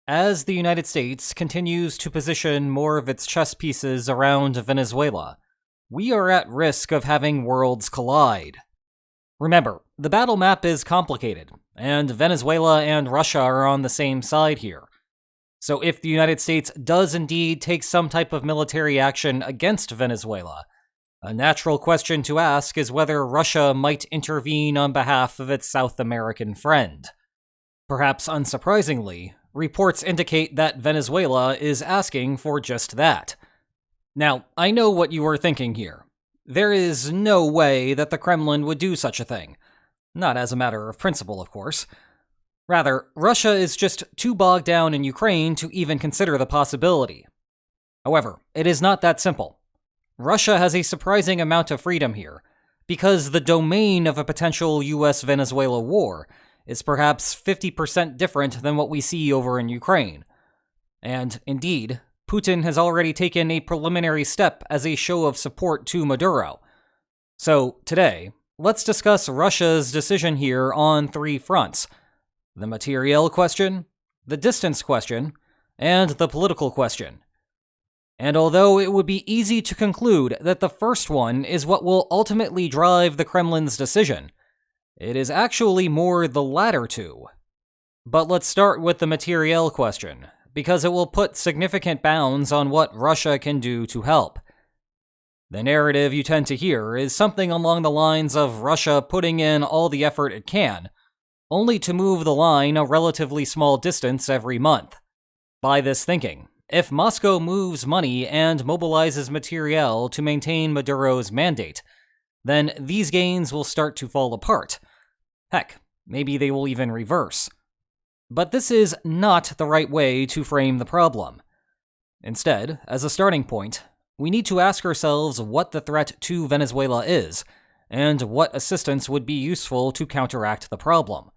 As the United States continues to position more of its chess pieces around Venezuela, we are at risk of having worlds collide. Remember, the battle map is complicated, and Venezuela and Russia are on the same side here. So if the United States does indeed take some type of military action against Venezuela, a natural question to ask is whether Russia might intervene on behalf of its South American friend. Perhaps unsurprisingly, reports indicate that Venezuela is asking for just that. Now, I know what you are thinking here. There is no way that the Kremlin would do such a thing. Not as a matter of principle, of course. Rather, Russia is just too bogged down in Ukraine to even consider the possibility. However, it is not that simple. Russia has a surprising amount of freedom here, because the domain of a potential U.S. Venezuela war is perhaps 50% different than what we see over in Ukraine. And, indeed, Putin has already taken a preliminary step as a show of support to Maduro. So, today, let's discuss Russia's decision here on three fronts: the materiel question, the distance question, and the political question. And although it would be easy to conclude that the first one is what will ultimately drive the Kremlin's decision, it is actually more the latter two. But let's start with the materiel question, because it will put significant bounds on what Russia can do to help. The narrative you tend to hear is something along the lines of Russia putting in all the effort it can, only to move the line a relatively small distance every month. By this thinking, if Moscow moves money and mobilizes materiel to maintain Maduro's mandate, then these gains will start to fall apart. Heck, maybe they will even reverse. But this is not the right way to frame the problem. Instead, as a starting point, we need to ask ourselves what the threat to Venezuela is, and what assistance would be useful to counteract the problem.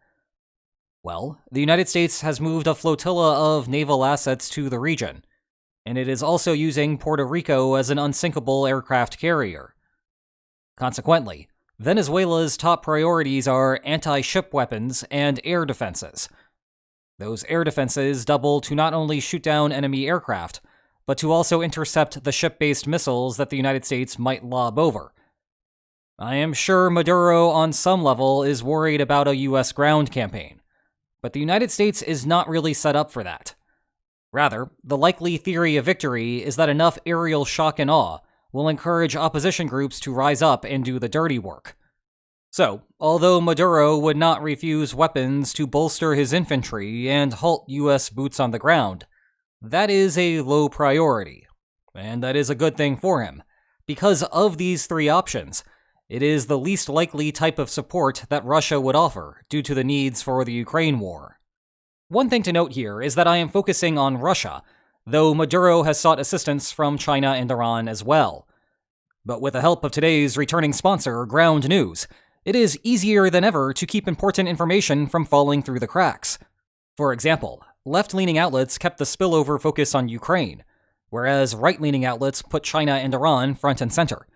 Well, the United States has moved a flotilla of naval assets to the region, and it is also using Puerto Rico as an unsinkable aircraft carrier. Consequently, Venezuela's top priorities are anti-ship weapons and air defenses. Those air defenses double to not only shoot down enemy aircraft, but to also intercept the ship-based missiles that the United States might lob over. I am sure Maduro on some level is worried about a U.S. ground campaign, but the United States is not really set up for that. Rather, the likely theory of victory is that enough aerial shock and awe will encourage opposition groups to rise up and do the dirty work. So, although Maduro would not refuse weapons to bolster his infantry and halt U.S. boots on the ground, that is a low priority, and that is a good thing for him. Because of these three options, it is the least likely type of support that Russia would offer due to the needs for the Ukraine war. One thing to note here is that I am focusing on Russia, though Maduro has sought assistance from China and Iran as well. But with the help of today's returning sponsor, Ground News, it is easier than ever to keep important information from falling through the cracks. For example, left-leaning outlets kept the spillover focus on Ukraine, whereas right-leaning outlets put China and Iran front and center.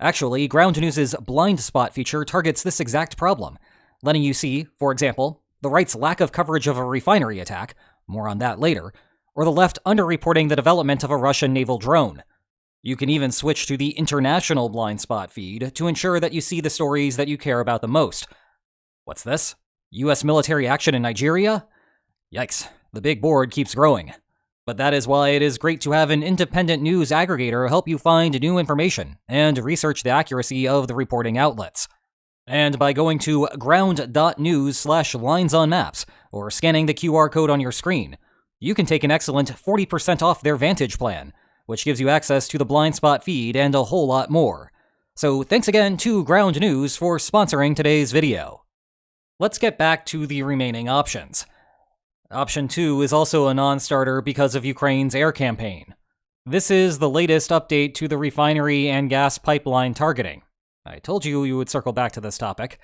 Actually, Ground News' blind spot feature targets this exact problem, letting you see, for example, the right's lack of coverage of a refinery attack, more on that later, or the left underreporting the development of a Russian naval drone. You can even switch to the international blind spot feed to ensure that you see the stories that you care about the most. What's this? U.S. military action in Nigeria? Yikes, the big board keeps growing. But that is why it is great to have an independent news aggregator help you find new information and research the accuracy of the reporting outlets. And by going to ground.news/lines on maps or scanning the QR code on your screen, you can take an excellent 40% off their Vantage plan, which gives you access to the blind spot feed and a whole lot more. So thanks again to Ground News for sponsoring today's video. Let's get back to the remaining options. Option 2 is also a non-starter because of Ukraine's air campaign. This is the latest update to the refinery and gas pipeline targeting. I told you would circle back to this topic.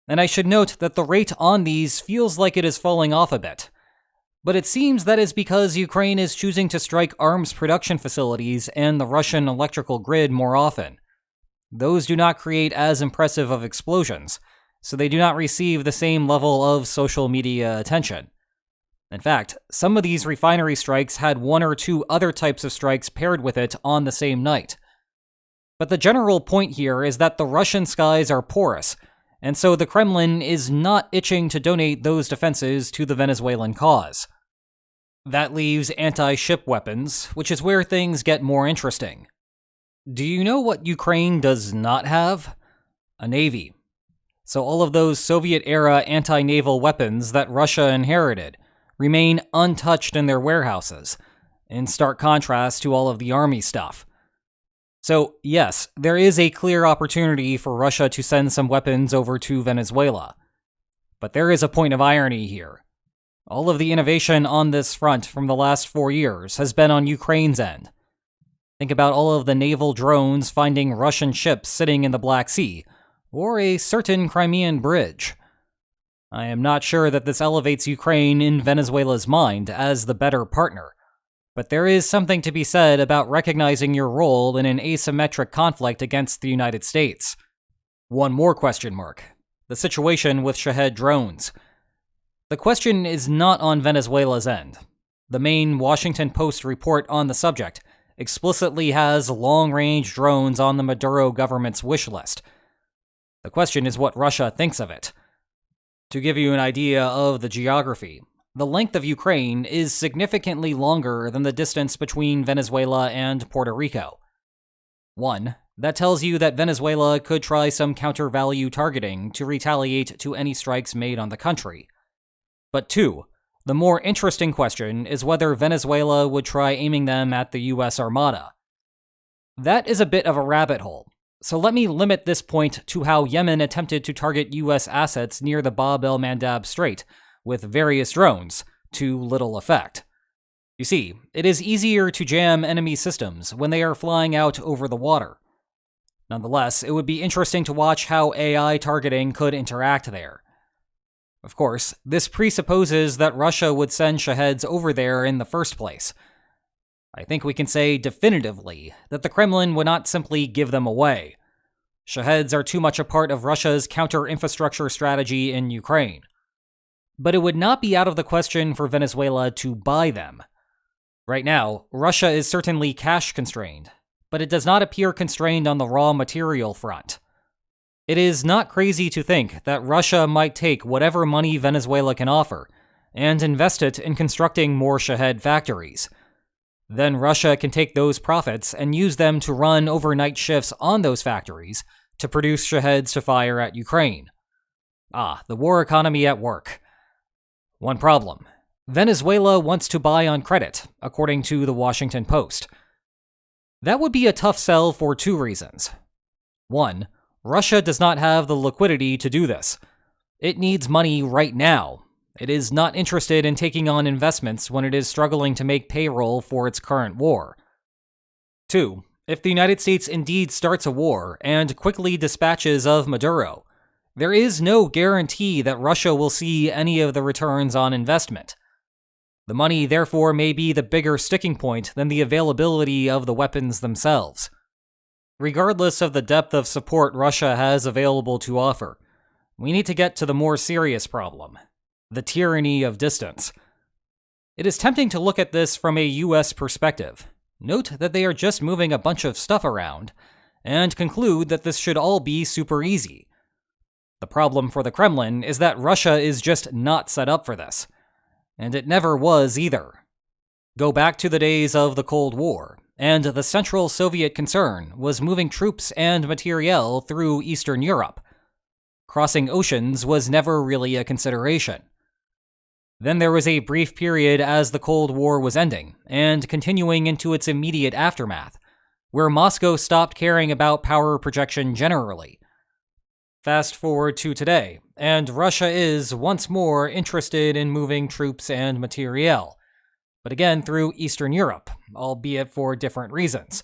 And I should note that the rate on these feels like it is falling off a bit. But it seems that is because Ukraine is choosing to strike arms production facilities and the Russian electrical grid more often. Those do not create as impressive of explosions, so they do not receive the same level of social media attention. In fact, some of these refinery strikes had one or two other types of strikes paired with it on the same night. But the general point here is that the Russian skies are porous, and so the Kremlin is not itching to donate those defenses to the Venezuelan cause. That leaves anti-ship weapons, which is where things get more interesting. Do you know what Ukraine does not have? A navy. So all of those Soviet-era anti-naval weapons that Russia inherited remain untouched in their warehouses, in stark contrast to all of the army stuff. So yes, there is a clear opportunity for Russia to send some weapons over to Venezuela. But there is a point of irony here. All of the innovation on this front from the last 4 years has been on Ukraine's end. Think about all of the naval drones finding Russian ships sitting in the Black Sea, or a certain Crimean bridge. I am not sure that this elevates Ukraine in Venezuela's mind as the better partner, but there is something to be said about recognizing your role in an asymmetric conflict against the United States. One more question mark. The situation with Shahed drones. The question is not on Venezuela's end. The main Washington Post report on the subject explicitly has long-range drones on the Maduro government's wish list. The question is what Russia thinks of it. To give you an idea of the geography, the length of Ukraine is significantly longer than the distance between Venezuela and Puerto Rico. 1. That tells you that Venezuela could try some counter-value targeting to retaliate to any strikes made on the country. But 2. The more interesting question is whether Venezuela would try aiming them at the U.S. Armada. That is a bit of a rabbit hole, so let me limit this point to how Yemen attempted to target U.S. assets near the Bab el-Mandab Strait with various drones, to little effect. You see, it is easier to jam enemy systems when they are flying out over the water. Nonetheless, it would be interesting to watch how AI targeting could interact there. Of course, this presupposes that Russia would send Shaheds over there in the first place. I think we can say definitively that the Kremlin would not simply give them away. Shaheds are too much a part of Russia's counter-infrastructure strategy in Ukraine. But it would not be out of the question for Venezuela to buy them. Right now, Russia is certainly cash-constrained, but it does not appear constrained on the raw material front. It is not crazy to think that Russia might take whatever money Venezuela can offer and invest it in constructing more Shahed factories. Then Russia can take those profits and use them to run overnight shifts on those factories to produce Shaheds to fire at Ukraine. The war economy at work. One problem. Venezuela wants to buy on credit, according to the Washington Post. That would be a tough sell for 2 reasons. 1. Russia does not have the liquidity to do this. It needs money right now. It is not interested in taking on investments when it is struggling to make payroll for its current war. 2. If the United States indeed starts a war and quickly dispatches of Maduro, there is no guarantee that Russia will see any of the returns on investment. The money, therefore, may be the bigger sticking point than the availability of the weapons themselves. Regardless of the depth of support Russia has available to offer, we need to get to the more serious problem, the tyranny of distance. It is tempting to look at this from a U.S. perspective, note that they are just moving a bunch of stuff around, and conclude that this should all be super easy. The problem for the Kremlin is that Russia is just not set up for this, and it never was either. Go back to the days of the Cold War, and the central Soviet concern was moving troops and materiel through Eastern Europe. Crossing oceans was never really a consideration. Then there was a brief period as the Cold War was ending, and continuing into its immediate aftermath, where Moscow stopped caring about power projection generally. Fast forward to today, and Russia is once more interested in moving troops and materiel, but again through Eastern Europe, albeit for different reasons.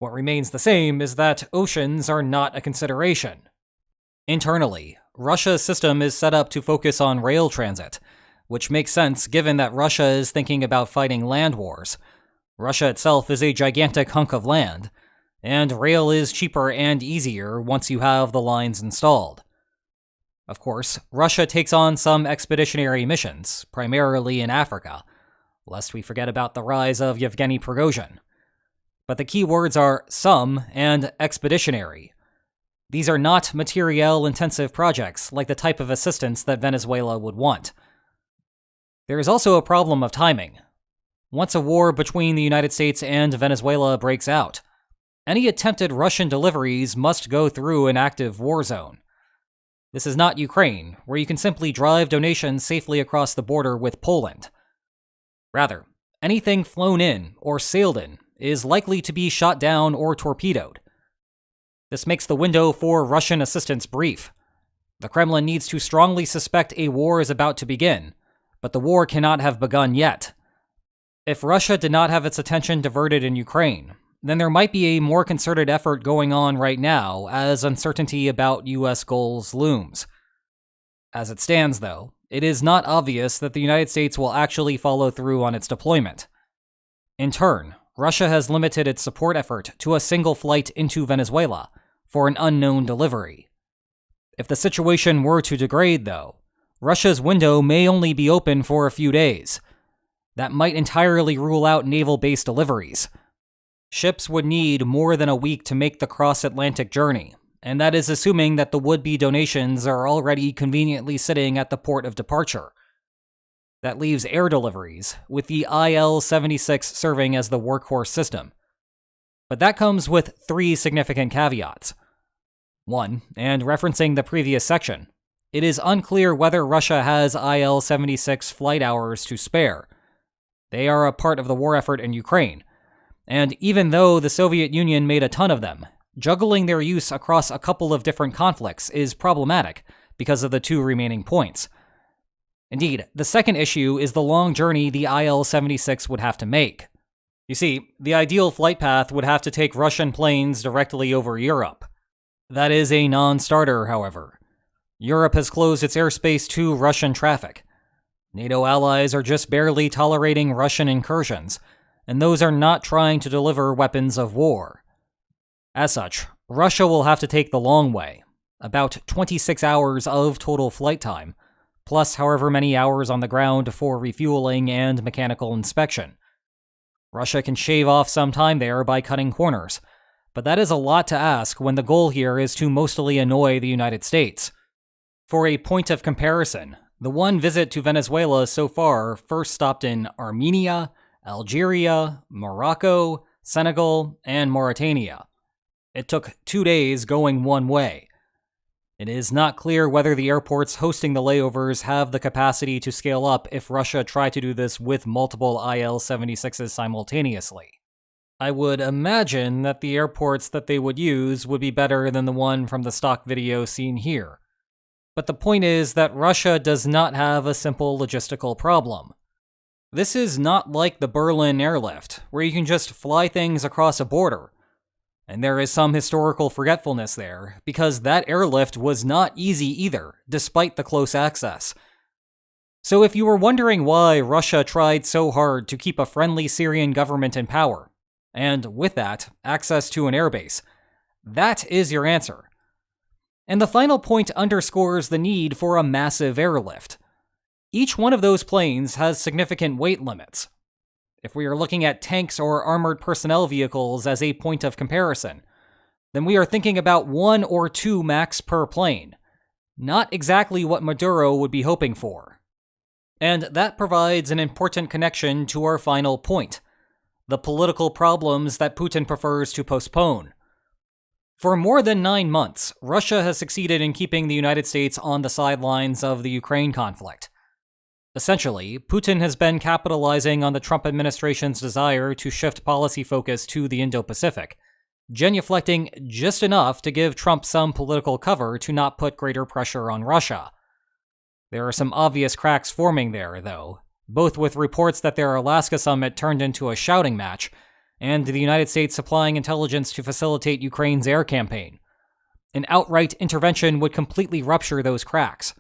What remains the same is that oceans are not a consideration. Internally, Russia's system is set up to focus on rail transit, which makes sense given that Russia is thinking about fighting land wars. Russia itself is a gigantic hunk of land, and rail is cheaper and easier once you have the lines installed. Of course, Russia takes on some expeditionary missions, primarily in Africa, lest we forget about the rise of Yevgeny Prigozhin. But the key words are some and expeditionary. These are not materiel-intensive projects like the type of assistance that Venezuela would want. There is also a problem of timing. Once a war between the United States and Venezuela breaks out, any attempted Russian deliveries must go through an active war zone. This is not Ukraine, where you can simply drive donations safely across the border with Poland. Rather, anything flown in or sailed in is likely to be shot down or torpedoed. This makes the window for Russian assistance brief. The Kremlin needs to strongly suspect a war is about to begin, but the war cannot have begun yet. If Russia did not have its attention diverted in Ukraine, then there might be a more concerted effort going on right now as uncertainty about U.S. goals looms. As it stands, though, it is not obvious that the United States will actually follow through on its deployment. In turn, Russia has limited its support effort to a single flight into Venezuela for an unknown delivery. If the situation were to degrade, though, Russia's window may only be open for a few days. That might entirely rule out naval-based deliveries. Ships would need more than a week to make the cross-Atlantic journey, and that is assuming that the would-be donations are already conveniently sitting at the port of departure. That leaves air deliveries, with the IL-76 serving as the workhorse system. But that comes with 3 significant caveats. 1, and referencing the previous section, it is unclear whether Russia has IL-76 flight hours to spare. They are a part of the war effort in Ukraine, and even though the Soviet Union made a ton of them, juggling their use across a couple of different conflicts is problematic because of the 2 remaining points. Indeed, the second issue is the long journey the IL-76 would have to make. You see, the ideal flight path would have to take Russian planes directly over Europe. That is a non-starter, however. Europe has closed its airspace to Russian traffic. NATO allies are just barely tolerating Russian incursions, and those are not trying to deliver weapons of war. As such, Russia will have to take the long way, about 26 hours of total flight time, plus however many hours on the ground for refueling and mechanical inspection. Russia can shave off some time there by cutting corners, but that is a lot to ask when the goal here is to mostly annoy the United States. For a point of comparison, the one visit to Venezuela so far first stopped in Armenia, Algeria, Morocco, Senegal, and Mauritania. It took 2 days going one way. It is not clear whether the airports hosting the layovers have the capacity to scale up if Russia tried to do this with multiple IL-76s simultaneously. I would imagine that the airports that they would use would be better than the one from the stock video seen here. But the point is that Russia does not have a simple logistical problem. This is not like the Berlin airlift, where you can just fly things across a border. And there is some historical forgetfulness there, because that airlift was not easy either, despite the close access. So if you were wondering why Russia tried so hard to keep a friendly Syrian government in power, and with that, access to an airbase, that is your answer. And the final point underscores the need for a massive airlift. Each one of those planes has significant weight limits. If we are looking at tanks or armored personnel vehicles as a point of comparison, then we are thinking about 1 or 2 max per plane. Not exactly what Maduro would be hoping for. And that provides an important connection to our final point, the political problems that Putin prefers to postpone. For more than 9 months, Russia has succeeded in keeping the United States on the sidelines of the Ukraine conflict. Essentially, Putin has been capitalizing on the Trump administration's desire to shift policy focus to the Indo-Pacific, genuflecting just enough to give Trump some political cover to not put greater pressure on Russia. There are some obvious cracks forming there, though, both with reports that their Alaska summit turned into a shouting match, and the United States supplying intelligence to facilitate Ukraine's air campaign. An outright intervention would completely rupture those cracks.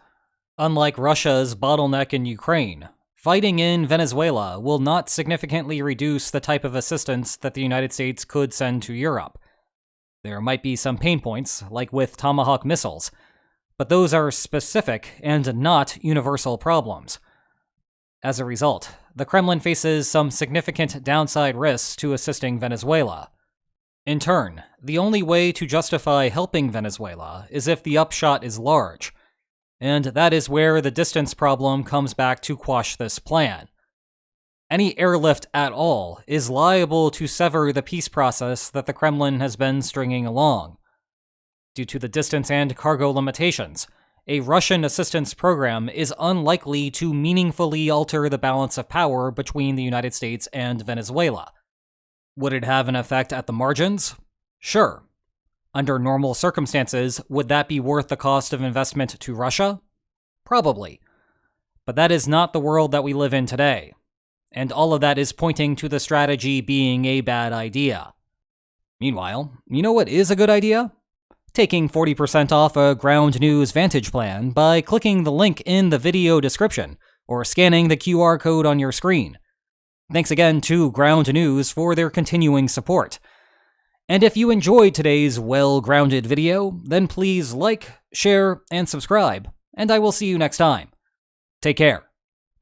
Unlike Russia's bottleneck in Ukraine, fighting in Venezuela will not significantly reduce the type of assistance that the United States could send to Europe. There might be some pain points, like with Tomahawk missiles, but those are specific and not universal problems. As a result, the Kremlin faces some significant downside risks to assisting Venezuela. In turn, the only way to justify helping Venezuela is if the upshot is large, and that is where the distance problem comes back to quash this plan. Any airlift at all is liable to sever the peace process that the Kremlin has been stringing along. Due to the distance and cargo limitations, a Russian assistance program is unlikely to meaningfully alter the balance of power between the United States and Venezuela. Would it have an effect at the margins? Sure. Under normal circumstances, would that be worth the cost of investment to Russia? Probably. But that is not the world that we live in today, and all of that is pointing to the strategy being a bad idea. Meanwhile, you know what is a good idea? Taking 40% off a Ground News Vantage plan by clicking the link in the video description or scanning the QR code on your screen. Thanks again to Ground News for their continuing support. And if you enjoyed today's well-grounded video, then please like, share, and subscribe, and I will see you next time. Take care.